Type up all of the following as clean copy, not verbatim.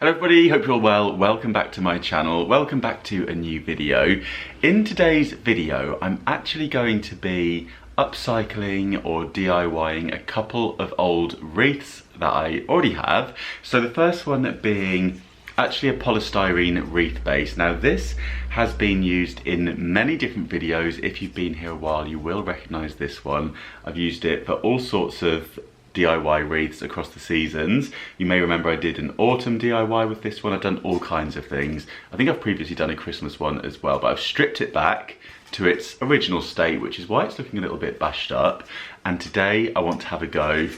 Hello everybody, hope you're all well. Welcome back to my channel. Welcome back to a new video. In today's video, I'm actually going to be upcycling or DIYing a couple of old wreaths that I already have. So the first one being actually a polystyrene wreath base. Now this has been used in many different videos. If you've been here a while, you will recognize this one. I've used it for all sorts of DIY wreaths across the seasons. You may remember I did an autumn DIY with this one. I've done all kinds of things. I think I've previously done a Christmas one as well, but I've stripped it back to its original state, which is why it's looking a little bit bashed up. And today I want to have a go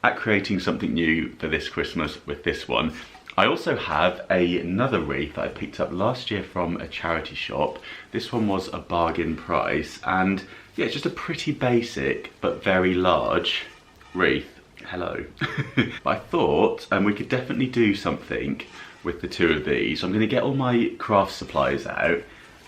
at creating something new for this Christmas with this one. I also have another wreath that I picked up last year from a charity shop. This one was a bargain price, and yeah, it's just a pretty basic but very large wreath. Hello. I thought we could definitely do something with the two of these. So I'm going to get all my craft supplies out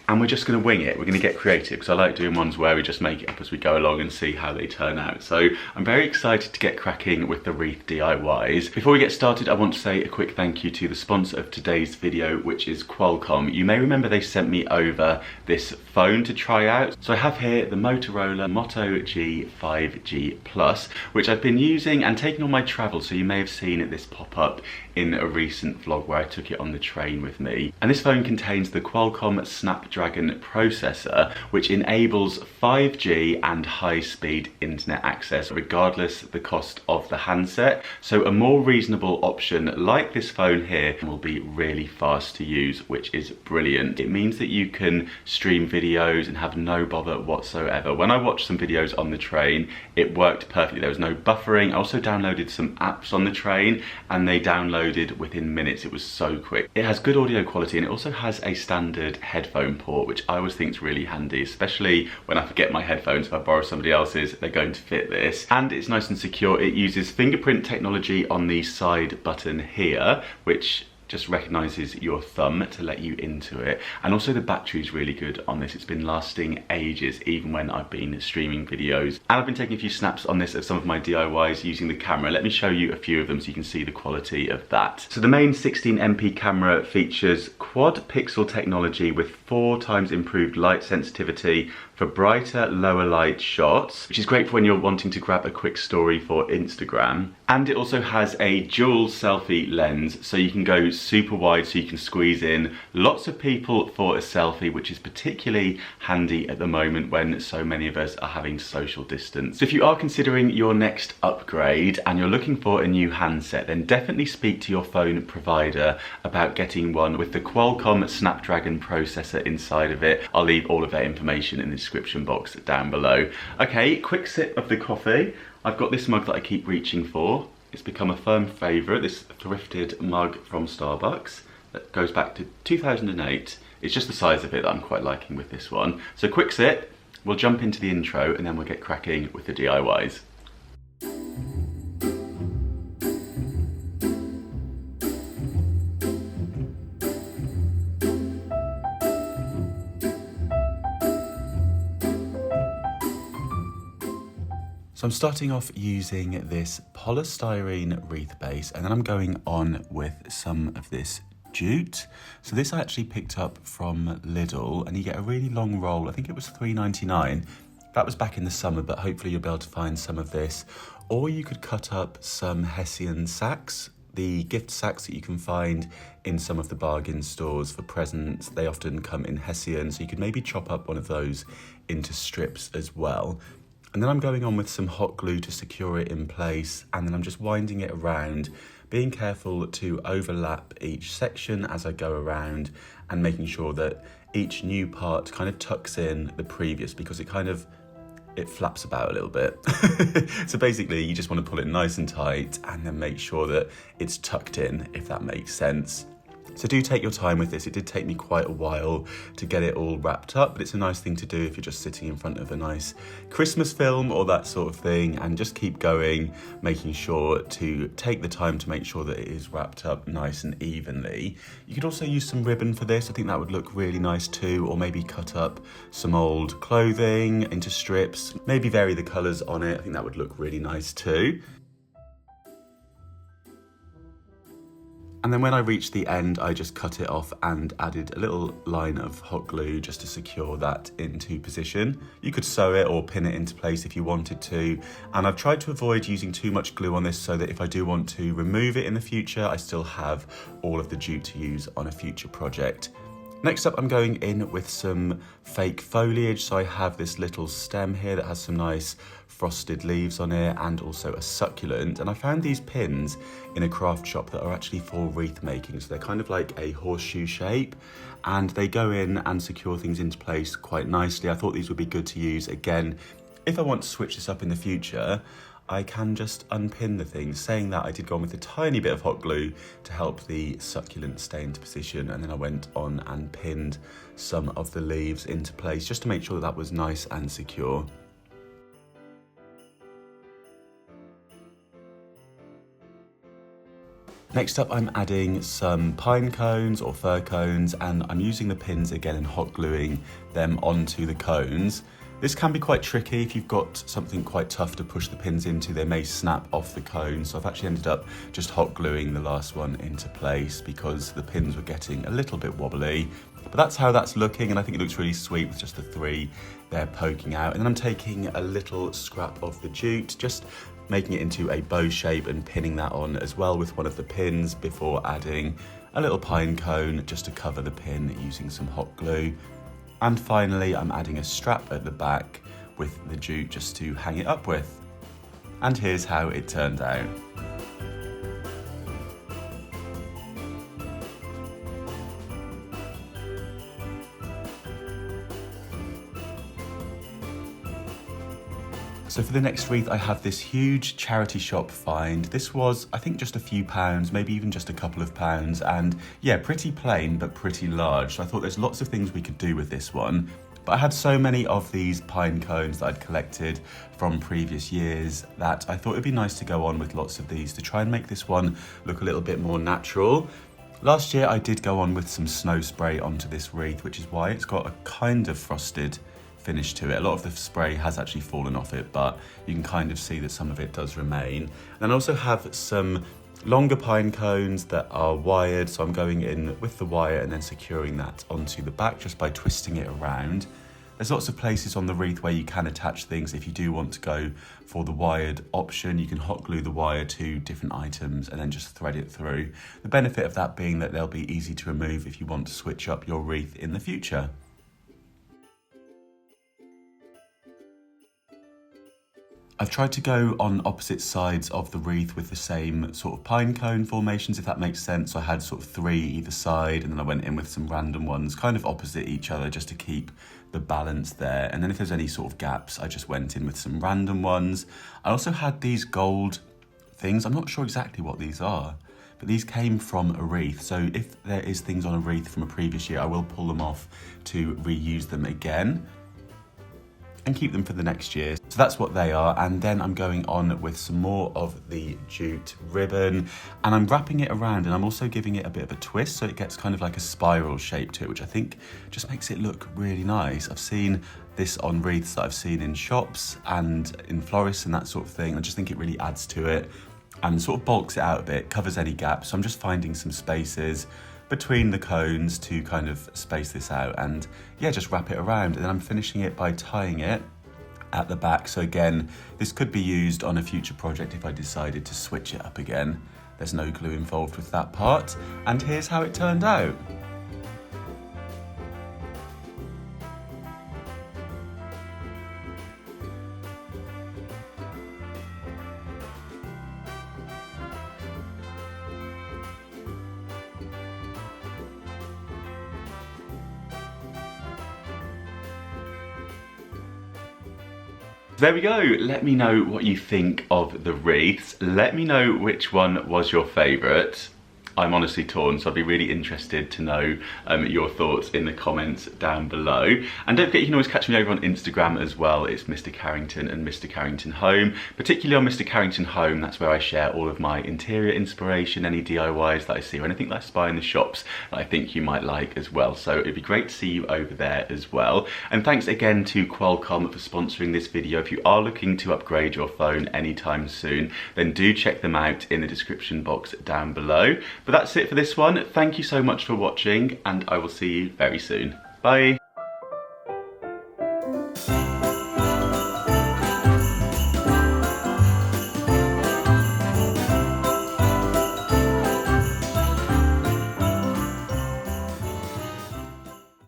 and we're just going to wing it. We're going to get creative because I like doing ones where we just make it up as we go along and see how they turn out. So I'm very excited to get cracking with the wreath DIYs. Before we get started, I want to say a quick thank you to the sponsor of today's video, which is Qualcomm. You may remember they sent me over this phone to try out. So I have here the Motorola Moto G 5G Plus, which I've been using and taking on my travel. So you may have seen this pop up in a recent vlog where I took it on the train with me. And this phone contains the Qualcomm Snapdragon processor, which enables 5G and high-speed internet access regardless the cost of the handset. So a more reasonable option like this phone here will be really fast to use, which is brilliant. It means that you can stream videos and have no bother whatsoever. When I watched some videos on the train, it worked perfectly. There was no buffering. I also downloaded some apps on the train and they downloaded within minutes. It was so quick. It has good audio quality and it also has a standard headphone port, which I always think is really handy, especially when I forget my headphones. If I borrow somebody else's, they're going to fit this. And it's nice and secure. It uses fingerprint technology on the side button here, which just recognizes your thumb to let you into it. And also the battery is really good on this. It's been lasting ages, even when I've been streaming videos. And I've been taking a few snaps on this of some of my DIYs using the camera. Let me show you a few of them so you can see the quality of that. So the main 16MP camera features quad pixel technology with 4 times improved light sensitivity for brighter, lower light shots, which is great for when you're wanting to grab a quick story for Instagram. And it also has a dual selfie lens, so you can go super wide so you can squeeze in lots of people for a selfie, which is particularly handy at the moment when so many of us are having social distance. So if you are considering your next upgrade and you're looking for a new handset, then definitely speak to your phone provider about getting one with the Qualcomm Snapdragon processor inside of it. I'll leave all of that information in the description box down below. Okay, quick sip of the coffee. I've got this mug that I keep reaching for. It's become a firm favourite, this thrifted mug from Starbucks that goes back to 2008. It's just the size of it that I'm quite liking with this one. So quick sip, we'll jump into the intro and then we'll get cracking with the DIYs. So I'm starting off using this polystyrene wreath base and then I'm going on with some of this jute. So this I actually picked up from Lidl and you get a really long roll. I think it was $3.99. That was back in the summer, but hopefully you'll be able to find some of this. Or you could cut up some Hessian sacks, the gift sacks that you can find in some of the bargain stores for presents. They often come in Hessian, so you could maybe chop up one of those into strips as well. And then I'm going on with some hot glue to secure it in place, and then I'm just winding it around, being careful to overlap each section as I go around and making sure that each new part kind of tucks in the previous, because it flaps about a little bit. So basically you just want to pull it nice and tight and then make sure that it's tucked in, if that makes sense. So do take your time with this. It did take me quite a while to get it all wrapped up, but it's a nice thing to do if you're just sitting in front of a nice Christmas film or that sort of thing, and just keep going, making sure to take the time to make sure that it is wrapped up nice and evenly. You could also use some ribbon for this. I think that would look really nice too, or maybe cut up some old clothing into strips, maybe vary the colours on it. I think that would look really nice too. And then when I reached the end, I just cut it off and added a little line of hot glue just to secure that into position. You could sew it or pin it into place if you wanted to. And I've tried to avoid using too much glue on this so that if I do want to remove it in the future, I still have all of the jute to use on a future project. Next up, I'm going in with some fake foliage. So I have this little stem here that has some nice frosted leaves on it and also a succulent. And I found these pins in a craft shop that are actually for wreath making. So they're kind of like a horseshoe shape and they go in and secure things into place quite nicely. I thought these would be good to use. Again, if I want to switch this up in the future, I can just unpin the things. Saying that, I did go on with a tiny bit of hot glue to help the succulent stay into position, and then I went on and pinned some of the leaves into place just to make sure that that was nice and secure. Next up, I'm adding some pine cones or fir cones, and I'm using the pins again and hot gluing them onto the cones. This can be quite tricky. If you've got something quite tough to push the pins into, they may snap off the cone. So I've actually ended up just hot gluing the last one into place because the pins were getting a little bit wobbly. But that's how that's looking, and I think it looks really sweet with just the three there poking out. And then I'm taking a little scrap of the jute, just making it into a bow shape and pinning that on as well with one of the pins before adding a little pine cone just to cover the pin using some hot glue. And finally, I'm adding a strap at the back with the jute just to hang it up with. And here's how it turned out. So for the next wreath, I have this huge charity shop find. This was, I think, just a few pounds, maybe even just a couple of pounds. And yeah, pretty plain, but pretty large. So I thought there's lots of things we could do with this one. But I had so many of these pine cones that I'd collected from previous years that I thought it'd be nice to go on with lots of these to try and make this one look a little bit more natural. Last year, I did go on with some snow spray onto this wreath, which is why it's got a kind of frosted finish to it. A lot of the spray has actually fallen off it, but you can kind of see that some of it does remain. And I also have some longer pine cones that are wired, so I'm going in with the wire and then securing that onto the back just by twisting it around. There's lots of places on the wreath where you can attach things. If you do want to go for the wired option, you can hot glue the wire to different items and then just thread it through. The benefit of that being that they'll be easy to remove if you want to switch up your wreath in the future. I've tried to go on opposite sides of the wreath with the same sort of pine cone formations, if that makes sense. So I had sort of 3 either side, and then I went in with some random ones kind of opposite each other just to keep the balance there. And then if there's any sort of gaps, I just went in with some random ones. I also had these gold things. I'm not sure exactly what these are, but these came from a wreath. So if there is things on a wreath from a previous year, I will pull them off to reuse them again and keep them for the next year. So that's what they are. And then I'm going on with some more of the jute ribbon and I'm wrapping it around, and I'm also giving it a bit of a twist so it gets kind of like a spiral shape to it, which I think just makes it look really nice. I've seen this on wreaths that I've seen in shops and in florists and that sort of thing. I just think it really adds to it and sort of bulks it out a bit, covers any gaps. So I'm just finding some spaces between the cones to kind of space this out and yeah, just wrap it around. And then I'm finishing it by tying it at the back. So again, this could be used on a future project if I decided to switch it up again. There's no glue involved with that part. And here's how it turned out. There we go. Let me know what you think of the wreaths. Let me know which one was your favourite. I'm honestly torn, so I'd be really interested to know your thoughts in the comments down below. And don't forget, you can always catch me over on Instagram as well. It's Mr. Carrington and Mr. Carrington Home. Particularly on Mr. Carrington Home, that's where I share all of my interior inspiration, any DIYs that I see, or anything that I spy in the shops that I think you might like as well. So it'd be great to see you over there as well. And thanks again to Qualcomm for sponsoring this video. If you are looking to upgrade your phone anytime soon, then do check them out in the description box down below. But that's it for this one. Thank you so much for watching, and I will see you very soon. Bye.